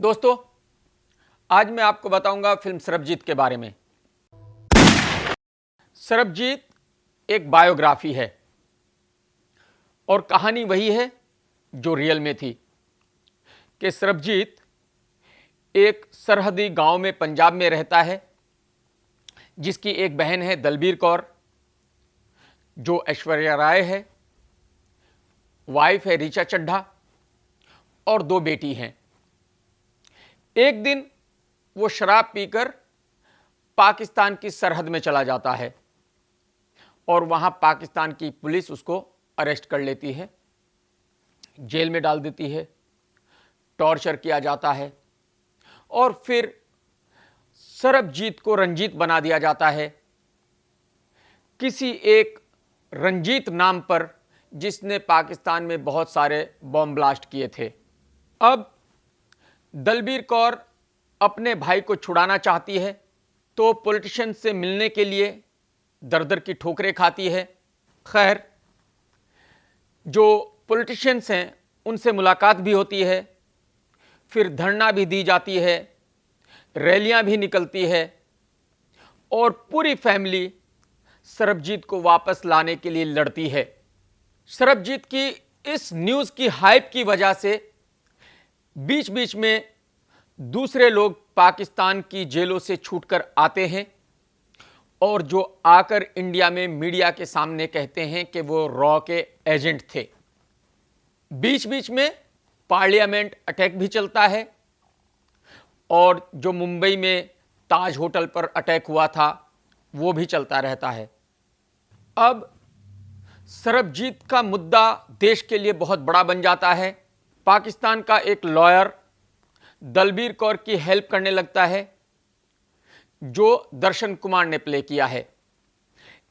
दोस्तों, आज मैं आपको बताऊंगा फिल्म सरबजीत के बारे में। सरबजीत एक बायोग्राफी है और कहानी वही है जो रियल में थी कि सरबजीत एक सरहदी गांव में पंजाब में रहता है, जिसकी एक बहन है दलबीर कौर, जो ऐश्वर्या राय है, वाइफ है ऋचा चड्ढा और दो बेटी हैं। एक दिन वो शराब पीकर पाकिस्तान की सरहद में चला जाता है और वहां पाकिस्तान की पुलिस उसको अरेस्ट कर लेती है, जेल में डाल देती है, टॉर्चर किया जाता है और फिर सरबजीत को रंजीत बना दिया जाता है किसी एक रंजीत नाम पर, जिसने पाकिस्तान में बहुत सारे बॉम्ब ब्लास्ट किए थे। अब दलबीर कौर अपने भाई को छुड़ाना चाहती है तो पॉलिटिशियन से मिलने के लिए दर दर की ठोकरें खाती है। खैर, जो पॉलिटिशियंस हैं उनसे मुलाकात भी होती है, फिर धरना भी दी जाती है, रैलियां भी निकलती है और पूरी फैमिली सरबजीत को वापस लाने के लिए लड़ती है। सरबजीत की इस न्यूज़ की हाइप की वजह से बीच बीच में दूसरे लोग पाकिस्तान की जेलों से छूटकर आते हैं और जो आकर इंडिया में मीडिया के सामने कहते हैं कि वो रॉ के एजेंट थे। बीच बीच में पार्लियामेंट अटैक भी चलता है और जो मुंबई में ताज होटल पर अटैक हुआ था वो भी चलता रहता है। अब सरबजीत का मुद्दा देश के लिए बहुत बड़ा बन जाता है। पाकिस्तान का एक लॉयर दलबीर कौर की हेल्प करने लगता है, जो दर्शन कुमार ने प्ले किया है।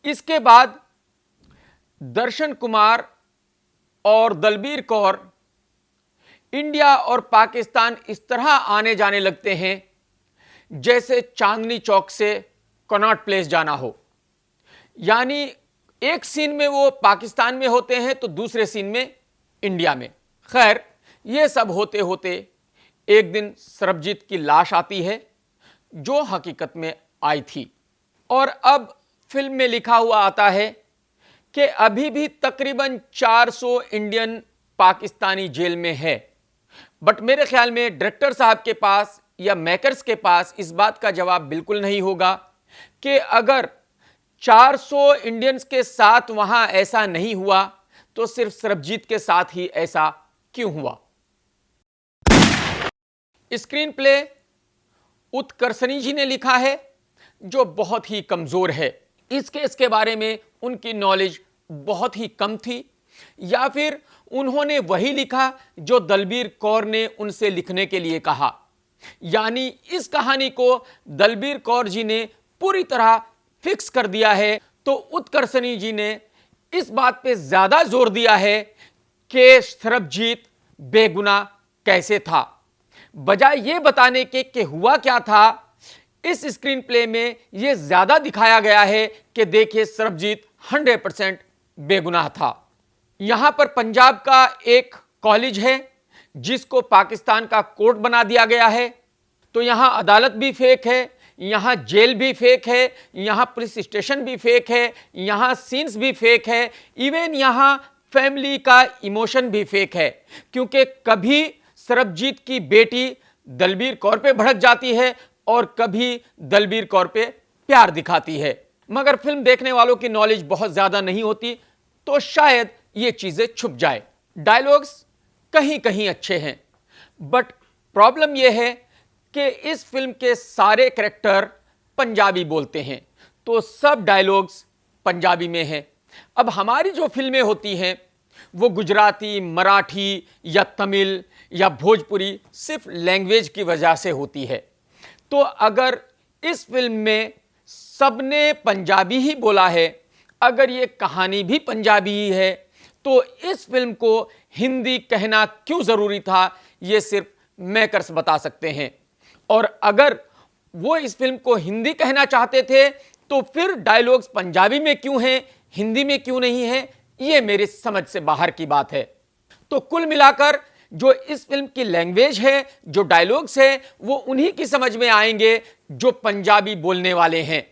इसके बाद दर्शन कुमार और दलबीर कौर इंडिया और पाकिस्तान इस तरह आने जाने लगते हैं जैसे चांदनी चौक से कनॉट प्लेस जाना हो। यानी एक सीन में वो पाकिस्तान में होते हैं तो दूसरे सीन में इंडिया में। खैर, ये सब होते होते एक दिन सरबजीत की लाश आती है, जो हकीकत में आई थी। और अब फिल्म में लिखा हुआ आता है कि अभी भी तकरीबन 400 इंडियन पाकिस्तानी जेल में है। बट मेरे ख्याल में डायरेक्टर साहब के पास या मेकर्स के पास इस बात का जवाब बिल्कुल नहीं होगा कि अगर 400 इंडियंस के साथ वहां ऐसा नहीं हुआ तो सिर्फ सरबजीत के साथ ही ऐसा क्यों हुआ। स्क्रीन प्ले उत्कर्षणी जी ने लिखा है, जो बहुत ही कमजोर है। इस केस के बारे में उनकी नॉलेज बहुत ही कम थी, या फिर उन्होंने वही लिखा जो दलबीर कौर ने उनसे लिखने के लिए कहा। यानी इस कहानी को दलबीर कौर जी ने पूरी तरह फिक्स कर दिया है, तो उत्कर्षणी जी ने इस बात पे ज्यादा जोर दिया है कि सरबजीत बेगुनाह कैसे था, बजाय ये बताने के कि हुआ क्या था। इस स्क्रीन प्ले में यह ज्यादा दिखाया गया है कि देखिए सरबजीत 100% बेगुनाह था। यहां पर पंजाब का एक कॉलेज है जिसको पाकिस्तान का कोर्ट बना दिया गया है, तो यहां अदालत भी फेक है, यहां जेल भी फेक है, यहां पुलिस स्टेशन भी फेक है, यहां सीन्स भी फेक है, इवन यहां फैमिली का इमोशन भी फेक है। क्योंकि कभी सरबजीत की बेटी दलबीर कौर पे भड़क जाती है और कभी दलबीर कौर पे प्यार दिखाती है। मगर फिल्म देखने वालों की नॉलेज बहुत ज्यादा नहीं होती तो शायद ये चीजें छुप जाए। डायलॉग्स कहीं कहीं अच्छे हैं, बट प्रॉब्लम यह है कि इस फिल्म के सारे कैरेक्टर पंजाबी बोलते हैं, तो सब डायलॉग्स पंजाबी में हैं। अब हमारी जो फिल्में होती हैं वो गुजराती, मराठी या तमिल या भोजपुरी सिर्फ लैंग्वेज की वजह से होती है। तो अगर इस फिल्म में सबने पंजाबी ही बोला है, अगर ये कहानी भी पंजाबी ही है, तो इस फिल्म को हिंदी कहना क्यों जरूरी था, ये सिर्फ मेकर्स बता सकते हैं। और अगर वो इस फिल्म को हिंदी कहना चाहते थे तो फिर डायलॉग्स पंजाबी में क्यों हैं, हिंदी में क्यों नहीं है, ये मेरी समझ से बाहर की बात है। तो कुल मिलाकर जो इस फिल्म की लैंग्वेज है, जो डायलॉग्स है, वो उन्हीं की समझ में आएंगे जो पंजाबी बोलने वाले हैं।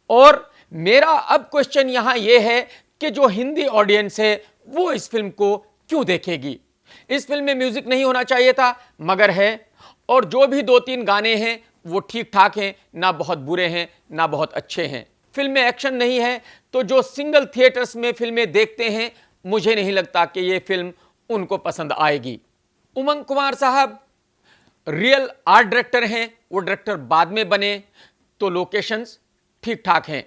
और मेरा अब क्वेश्चन यहां यह है कि जो हिंदी ऑडियंस है वो इस फिल्म को क्यों देखेगी। इस फिल्म में म्यूजिक नहीं होना चाहिए था, मगर है, और जो भी 2-3 गाने हैं वो ठीक ठाक हैं, ना बहुत बुरे हैं ना बहुत अच्छे हैं। फिल्म में एक्शन नहीं है, तो जो सिंगल थिएटर्स में फिल्में देखते हैं, मुझे नहीं लगता कि ये फिल्म उनको पसंद आएगी। उमंग कुमार साहब रियल आर्ट डायरेक्टर हैं, वो डायरेक्टर बाद में बने, तो लोकेशंस ठीक ठाक हैं।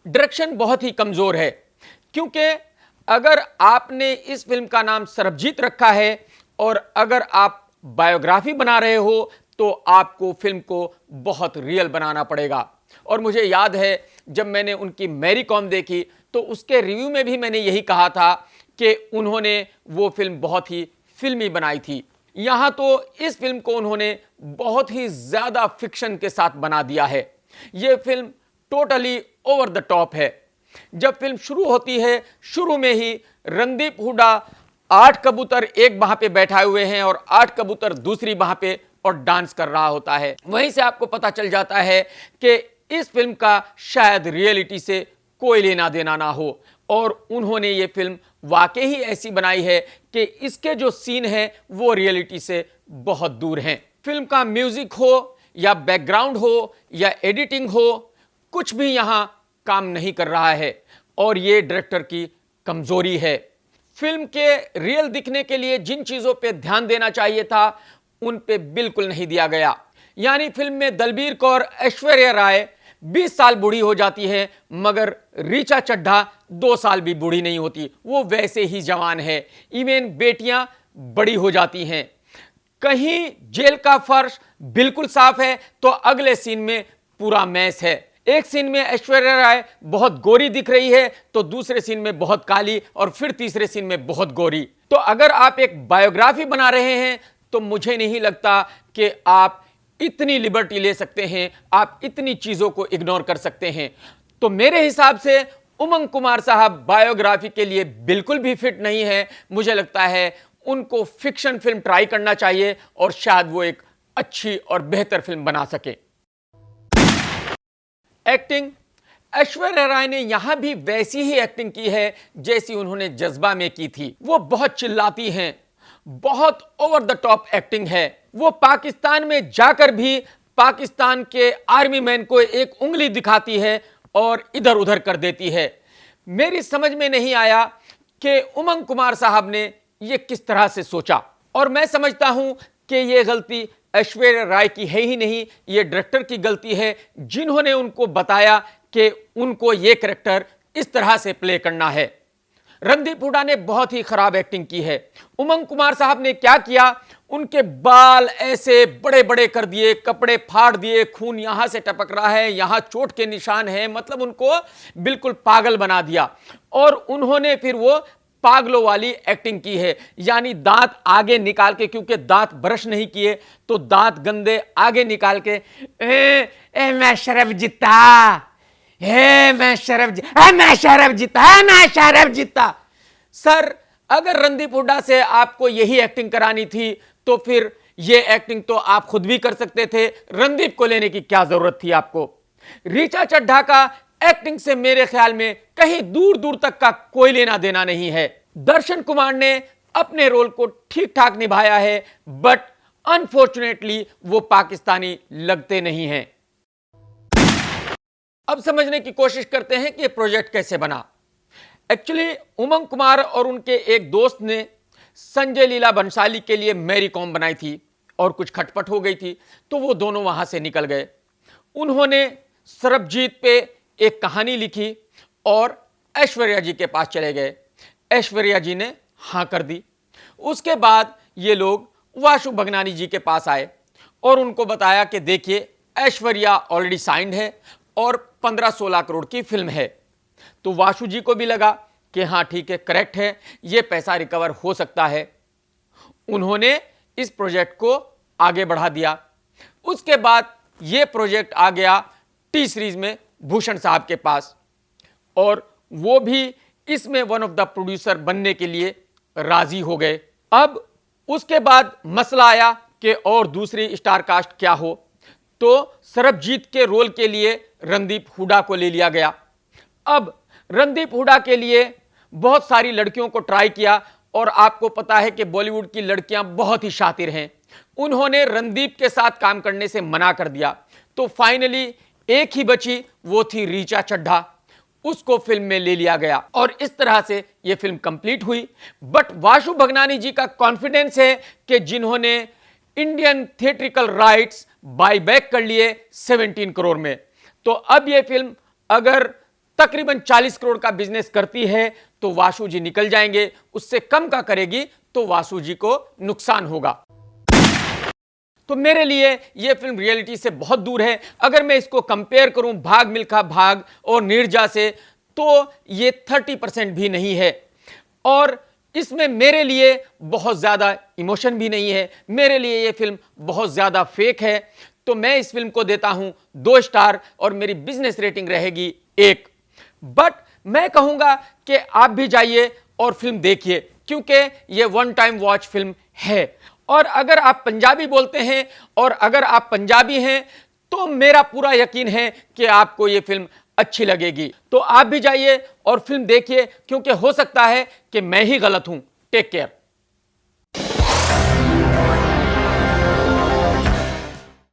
डायरेक्शन बहुत ही कमजोर है, क्योंकि अगर आपने इस फिल्म का नाम सरबजीत रखा है और अगर आप बायोग्राफी बना रहे हो तो आपको फिल्म को बहुत रियल बनाना पड़ेगा। और मुझे याद है जब मैंने उनकी मैरी कॉम देखी तो उसके रिव्यू में भी मैंने यही कहा था कि उन्होंने वो फिल्म बहुत ही फिल्मी बनाई थी। यहां तो इस फिल्म को उन्होंने बहुत ही ज्यादा फिक्शन के साथ बना दिया है। यह film totally over the top है। जब फिल्म शुरू होती है, शुरू में ही रणदीप हुड्डा 8 कबूतर एक बाह पे बैठाए हुए हैं और 8 कबूतर दूसरी बाह पे और डांस कर रहा होता है। वहीं से आपको पता चल जाता है कि इस फिल्म का शायद रियलिटी से कोई लेना देना ना हो, और उन्होंने ये फिल्म वाकई ही ऐसी बनाई है कि इसके जो सीन हैं वो रियलिटी से बहुत दूर हैं। फिल्म का म्यूजिक हो या बैकग्राउंड हो या एडिटिंग हो, कुछ भी यहां काम नहीं कर रहा है, और ये डायरेक्टर की कमजोरी है। फिल्म के रियल दिखने के लिए जिन चीजों पे ध्यान देना चाहिए था उन पे बिल्कुल नहीं दिया गया। यानी फिल्म में दलबीर कौर ऐश्वर्या राय 20 साल बूढ़ी हो जाती है, मगर ऋचा चड्ढा 2 साल भी बूढ़ी नहीं होती, वो वैसे ही जवान है। इवन बेटियां बड़ी हो जाती हैं। कहीं जेल का फर्श बिल्कुल साफ है तो अगले सीन में पूरा मैस है। एक सीन में ऐश्वर्या राय बहुत गोरी दिख रही है तो दूसरे सीन में बहुत काली और फिर तीसरे सीन में बहुत गोरी। तो अगर आप एक बायोग्राफी बना रहे हैं तो मुझे नहीं लगता कि आप इतनी लिबर्टी ले सकते हैं, आप इतनी चीजों को इग्नोर कर सकते हैं। तो मेरे हिसाब से उमंग कुमार साहब बायोग्राफी के लिए बिल्कुल भी फिट नहीं है। मुझे लगता है उनको फिक्शन फिल्म ट्राई करना चाहिए और शायद वो एक अच्छी और बेहतर फिल्म बना सके। एक्टिंग, ऐश्वर्या राय ने यहां भी वैसी ही एक्टिंग की है जैसी उन्होंने जज्बा में की थी। वो बहुत चिल्लाती हैं, बहुत ओवर द टॉप एक्टिंग है। वो पाकिस्तान में जाकर भी पाकिस्तान के आर्मी मैन को एक उंगली दिखाती है और इधर उधर कर देती है। मेरी समझ में नहीं आया कि उमंग कुमार साहब ने यह किस तरह से सोचा, और मैं समझता हूं कि यह गलती ऐश्वर्या राय की है ही नहीं, यह डायरेक्टर की गलती है, जिन्होंने उनको बताया कि उनको यह कैरेक्टर इस तरह से प्ले करना है। रणदीप हुड्डा ने बहुत ही खराब एक्टिंग की है। उमंग कुमार साहब ने क्या किया, उनके बाल ऐसे बड़े बड़े कर दिए, कपड़े फाड़ दिए, खून यहां से टपक रहा है, यहां चोट के निशान हैं, मतलब उनको बिल्कुल पागल बना दिया। और उन्होंने फिर वो पागलों वाली एक्टिंग की है, यानी दांत आगे निकाल के, क्योंकि दांत ब्रश नहीं किए तो दांत गंदे आगे निकाल के मैं शरफ जीता, मैं शरफ जीता। सर, अगर रणदीप हुड्डा से आपको यही एक्टिंग करानी थी तो फिर यह एक्टिंग तो आप खुद भी कर सकते थे, रणदीप को लेने की क्या जरूरत थी आपको। ऋचा चड्ढा का एक्टिंग से मेरे ख्याल में कहीं दूर दूर तक का कोई लेना देना नहीं है। दर्शन कुमार ने अपने रोल को ठीक ठाक निभाया है, बट अनफॉर्चुनेटली वो पाकिस्तानी लगते नहीं हैं। अब समझने की कोशिश करते हैं कि प्रोजेक्ट कैसे बना। एक्चुअली उमंग कुमार और उनके एक दोस्त ने संजय लीला बंसाली के लिए मैरी कॉम बनाई थी और कुछ खटपट हो गई थी, तो वो दोनों वहां से निकल गए। उन्होंने सरबजीत पे एक कहानी लिखी और ऐश्वर्या जी के पास चले गए। ऐश्वर्या जी ने हां कर दी। उसके बाद ये लोग वाशु भगनानी जी के पास आए और उनको बताया कि देखिए, ऐश्वर्या ऑलरेडी साइंड है और 15-16 करोड़ की फिल्म है। तो वाशु जी को भी लगा कि हाँ ठीक है, करेक्ट है, ये पैसा रिकवर हो सकता है। उन्होंने इस प्रोजेक्ट को आगे बढ़ा दिया। उसके बाद ये प्रोजेक्ट आ गया टी सीरीज में भूषण साहब के पास, और वो भी इसमें वन ऑफ द प्रोड्यूसर बनने के लिए राजी हो गए। अब उसके बाद मसला आया कि और दूसरी स्टार कास्ट क्या हो, तो सरबजीत के रोल के लिए रणदीप हुड्डा को ले लिया गया। अब रणदीप हुड्डा के लिए बहुत सारी लड़कियों को ट्राई किया और आपको पता है कि बॉलीवुड की लड़कियां बहुत ही शातिर हैं, उन्होंने रणदीप के साथ काम करने से मना कर दिया। तो फाइनली एक ही बची, वो थी रीचा चड्ढा, उसको फिल्म में ले लिया गया और इस तरह से यह फिल्म कंप्लीट हुई। बट वासु भगनानी जी का कॉन्फिडेंस है कि जिन्होंने Indian theatrical rights buy back कर लिए 17 करोड़ में, तो अब यह फिल्म अगर तकरीबन 40 करोड़ का बिजनेस करती है तो वासु जी निकल जाएंगे, उससे कम का करेगी तो वासु जी को नुकसान होगा। तो मेरे लिए यह फिल्म रियलिटी से बहुत दूर है। अगर मैं इसको कंपेयर करूं भाग मिल्खा भाग और नीरजा से, तो ये 30% भी नहीं है और इसमें मेरे लिए बहुत ज़्यादा इमोशन भी नहीं है। मेरे लिए यह फिल्म बहुत ज़्यादा फेक है। तो मैं इस फिल्म को देता हूं 2 स्टार और मेरी बिजनेस रेटिंग रहेगी 1। बट मैं कहूंगा कि आप भी जाइए और फिल्म देखिए, क्योंकि यह वन टाइम वॉच फिल्म है। और अगर आप पंजाबी बोलते हैं और अगर आप पंजाबी हैं तो मेरा पूरा यकीन है कि आपको यह फिल्म अच्छी लगेगी। तो आप भी जाइए और फिल्म देखिए, क्योंकि हो सकता है कि मैं ही गलत हूं। Take care.